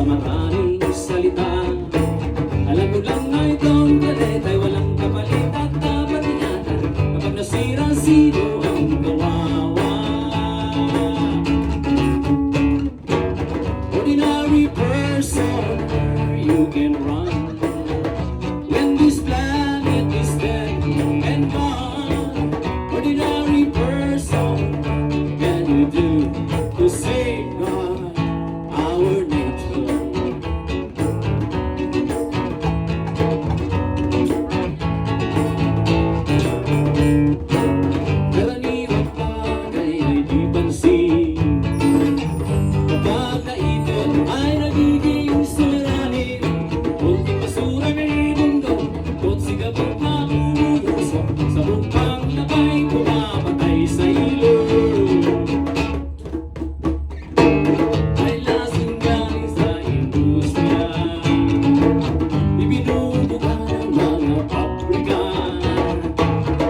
sa maraming salita. Alam mo lang na itong galit ay walang kapalit at dapat ingatan. Kapag nasira, sino ang kawawa? Ordinary person, you can run when this planet is dead and gone. Ordinary person, can you do to safeguard our nature? Karaniwang bagay ay di pansin. Kapag naipon ay nagiging suliranin. Kunting basura may mundo, kotse kapag nauubos. Sa bukang labay pumapatay sa ilog. Ay lasing galing sa industriya, ibinubuga ng mga pabrika.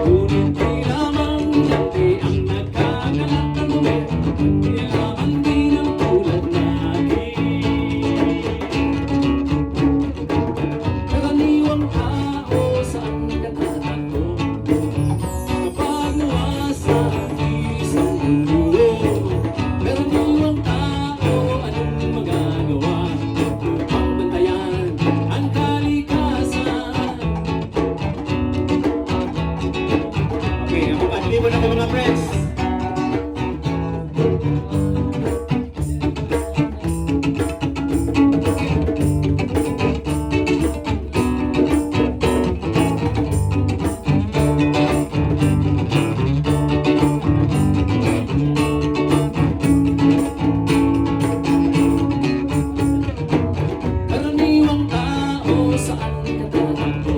Ngunit di lamang dati ang nagkakalat ng dumi, nilaban din ang tulad natin. Karaniwang tao saan nagtatakbo kapag nawasa ang isang mundo. Karaniwang tao, anong magagawa upang bantayan ang kalikasan? Okay, ako pa, hindi mo na mga friends. Karaniwang tao saan nagtatakbo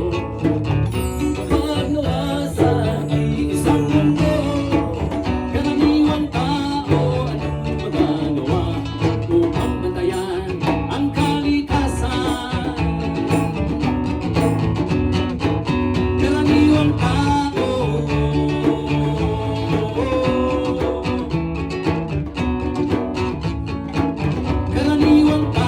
kapag nawasa ang isang mundo. Karaniwang tao, anong magagawa upang bantayan ang kalikasan? Karaniwang tao, karaniwang tao.